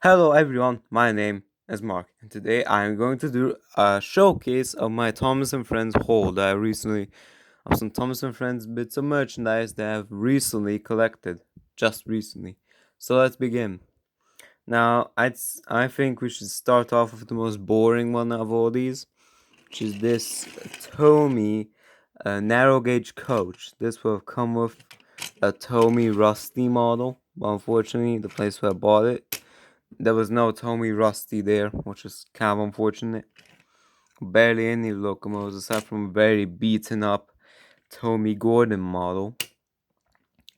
Hello everyone, my name is Mark, and today I am going to do a showcase of my Thomas and Friends haul that I recently of some Thomas and Friends bits of merchandise that I've recently collected, just recently. So let's begin. Now, I think we should start off with the most boring one of all these, which is this Tomy narrow gauge coach. This will have come with a Tomy Rusty model, but unfortunately, the place where I bought it there was no Tommy Rusty there, which is kind of unfortunate. Barely any locomotives aside from a very beaten up Tommy Gordon model.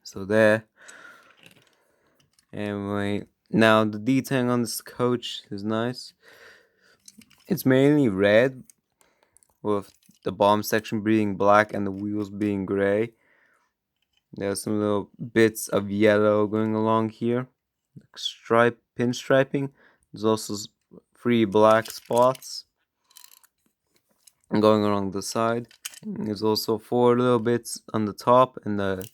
So there. Anyway, now the detailing on this coach is nice. It's mainly red, with the bottom section being black and the wheels being gray. There's some little bits of yellow going along here, like pinstriping. There's also 3 black spots going along the side. There's also 4 little bits on the top, and the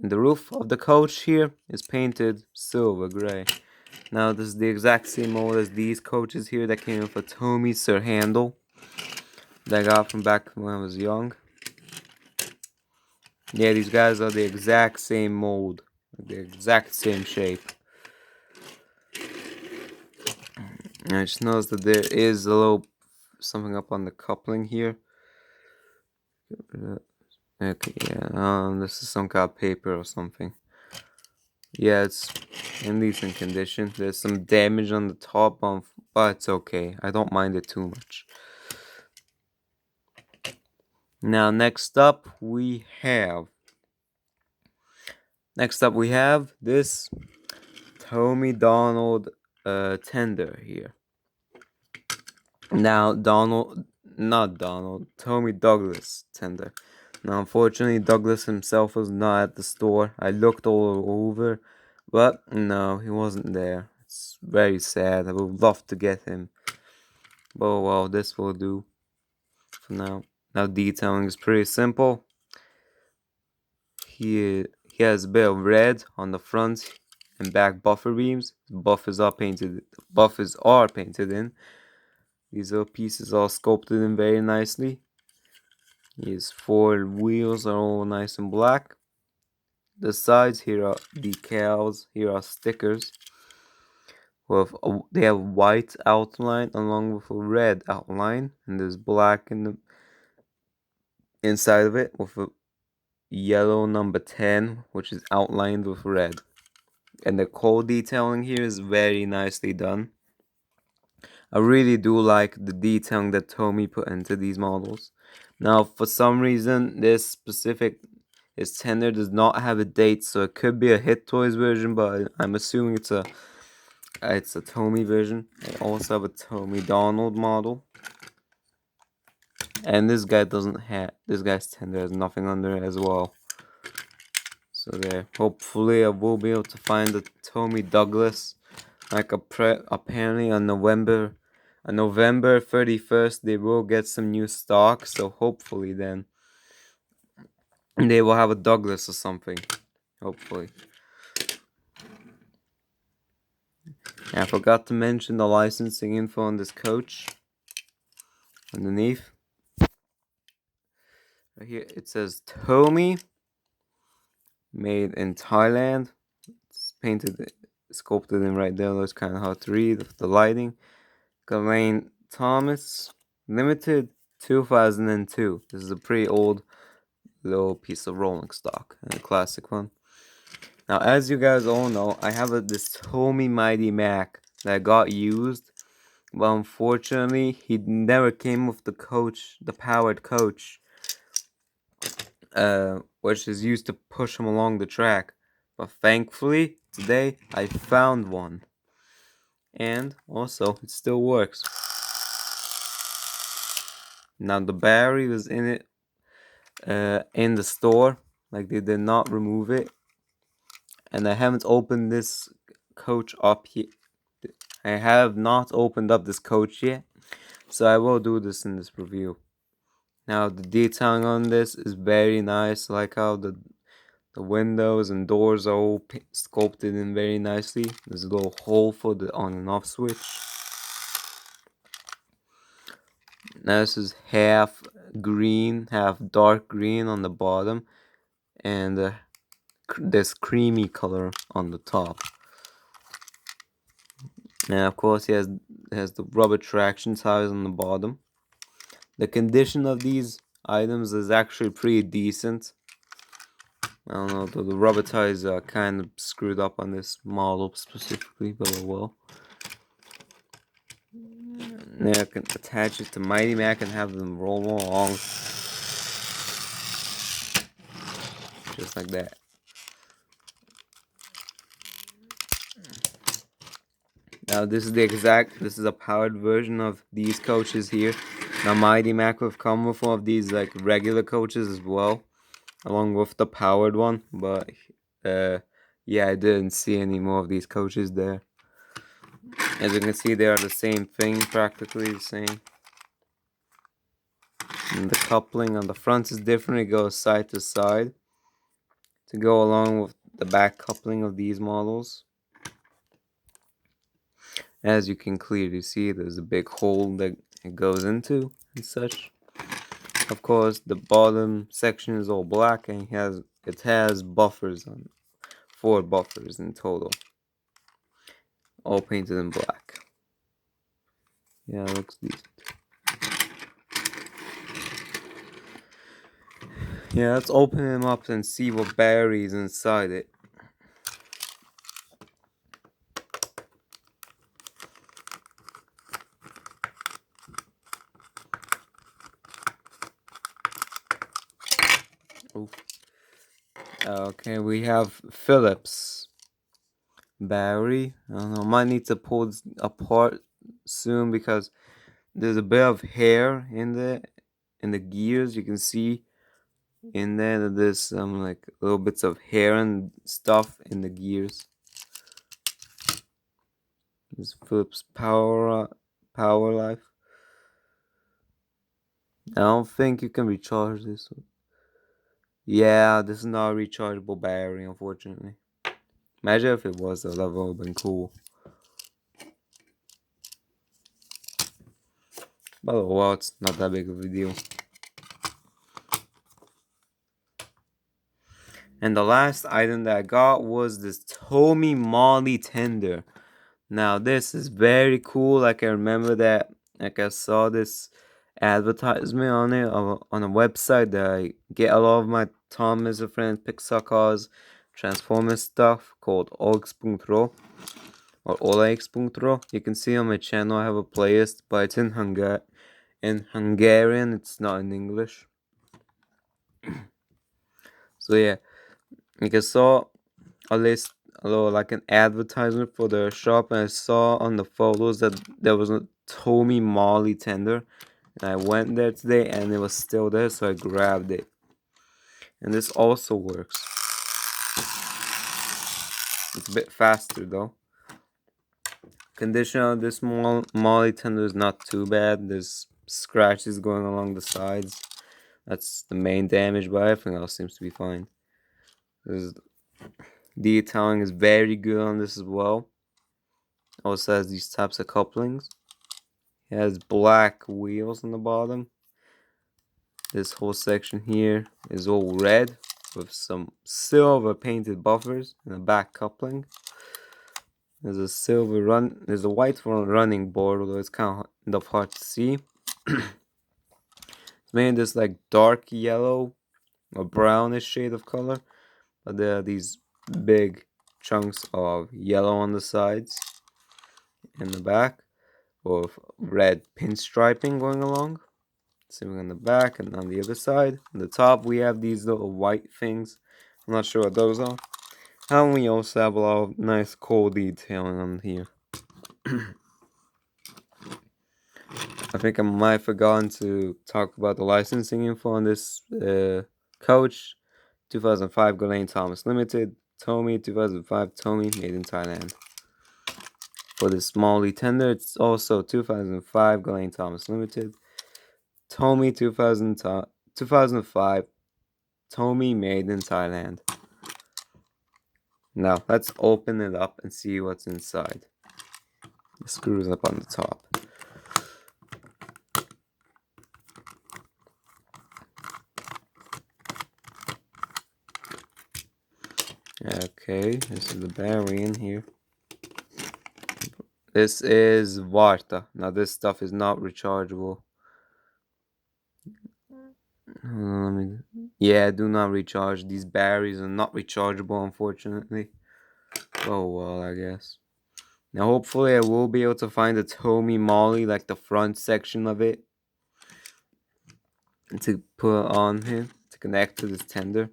roof of the coach here is painted silver gray. Now this is the exact same mold as these coaches here that came with a Tommy Sir handle that I got from back when I was young. Yeah, these guys are the exact same mold, the exact same shape. And I just noticed that there is a little something up on the coupling here. Okay, yeah, this is some kind of paper or something. Yeah, it's in decent condition. There's some damage on the top, but it's okay. I don't mind it too much. Now, next up we have this Tommy Donald tender here. Now, Tommy Douglas tender. Now, unfortunately, Douglas himself was not at the store. I looked all over, but no, he wasn't there. It's very sad. I would love to get him. But well, this will do for now. Now, detailing is pretty simple. He has a bit of red on the front and back buffer beams. Buffers are painted in. These little pieces are sculpted in very nicely. His 4 wheels are all nice and black. The sides here are decals, here are stickers. They have white outline along with a red outline, and there's black in the inside of it with a yellow number 10, which is outlined with red. And the coal detailing here is very nicely done. I really do like the detailing that Tommy put into these models. Now, for some reason, this tender does not have a date, so it could be a Hit Toys version, but I'm assuming it's a Tommy version. I also have a Tommy Donald model. And this guy's tender has nothing under it as well. So there, hopefully I will be able to find the Tommy Douglas. Like apparently on November 31st, they will get some new stock. So hopefully then they will have a Douglas or something. Hopefully. I forgot to mention the licensing info on this coach. Underneath. Right here it says Tommy. Made in Thailand. It's sculpted in right there. That's kind of hard to read with the lighting. Galen Thomas Limited 2002. This is a pretty old little piece of rolling stock and a classic one. Now, as you guys all know, I have this Tommy Mighty Mac that I got used, but unfortunately, he never came with the powered coach, which is used to push him along the track. But thankfully, today I found one, and also it still works. Now the battery was in it, in the store, like they did not remove it, and I haven't opened this coach up here. I have not opened up this coach yet, so I will do this in this review. Now the detailing on this is very nice. I like how The windows and doors are all sculpted in very nicely. There's a little hole for the on and off switch. Now this is half green, half dark green on the bottom, and this creamy color on the top. And of course, he has the rubber traction tires on the bottom. The condition of these items is actually pretty decent. I don't know, the rubber tires are kind of screwed up on this model specifically, but oh well. Now I can attach it to Mighty Mac and have them roll along. Just like that. Now this is a powered version of these coaches here. Now Mighty Mac will come with one of these like regular coaches as well, along with the powered one, but yeah, I didn't see any more of these coaches there. As you can see, they are the same thing, practically the same. And the coupling on the front is different. It goes side to side to go along with the back coupling of these models. As you can clearly see, there's a big hole that it goes into and such. Of course, the bottom section is all black and it has buffers on it. 4 buffers in total, all painted in black. Yeah, it looks decent. Yeah, let's open him up and see what berries inside it. Oof. Okay, we have Phillips. Barry. I don't know, might need to pull this apart soon because there's a bit of hair in the gears. You can see in there that there's some like little bits of hair and stuff in the gears. This Philips Power Life. I don't think you can recharge this one. Yeah, this is not a rechargeable battery, unfortunately. Imagine if it was, though, that would have been cool. But oh well, it's not that big of a deal. And the last item that I got was this Tommy Molly tender. Now this is very cool. Like I remember that, like I saw this advertisement on it on a website that I get a lot of my Thomas and Friends Pixar cars, Transformers stuff called OLX.ro or OLX.ro. You can see on my channel I have a playlist, but it's in Hungarian. It's not in English. So yeah, like I saw a list, like an advertisement for the shop, and I saw on the photos that there was a Tommy Molly tender, and I went there today and it was still there, so I grabbed it. And this also works. It's a bit faster though. Condition of this Molly tender is not too bad. There's scratches going along the sides. That's the main damage, but everything else seems to be fine. Detailing is very good on this as well. Also has these types of couplings. It has black wheels on the bottom. This whole section here is all red with some silver painted buffers and a back coupling. There's a white running board, although it's kind of hard to see. It's made this like dark yellow or brownish shade of color, but there are these big chunks of yellow on the sides and the back, with red pinstriping going along. Same on the back and on the other side. On the top, we have these little white things. I'm not sure what those are. And we also have a lot of nice cool detailing on here. I think I might have forgotten to talk about the licensing info on this coach. 2005 Ghislaine Thomas Limited. Tommy 2005 Tommy made in Thailand. For the Molly tender, it's also 2005 Ghislaine Thomas Limited. Tommy 2005 Tommy made in Thailand. Now let's open it up and see what's inside. The screws up on the top. Okay, this is the battery in here. This is Varta. Now this stuff is not rechargeable. Yeah, do not recharge. These batteries are not rechargeable, unfortunately. Oh well, I guess. Now hopefully I will be able to find the Tomy Molly, like the front section of it, to put on here to connect to this tender.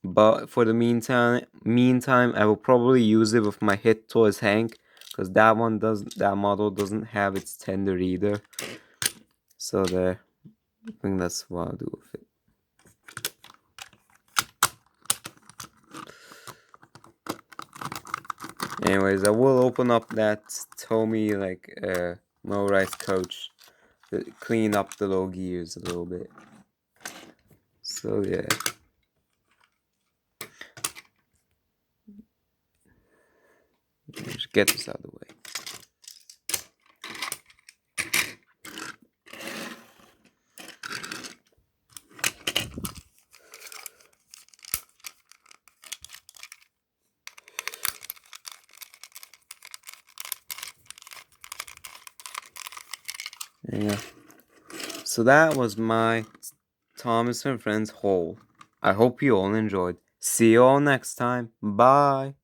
But for the meantime, I will probably use it with my Hit Toys Hank, because that model doesn't have its tender either. So there, I think that's what I'll do with it. Anyways, I will open up that Tomy no rice coach to clean up the low gears a little bit. So yeah. Just get this out of the way. Yeah. So that was my Thomas and Friends haul. I hope you all enjoyed. See you all next time. Bye.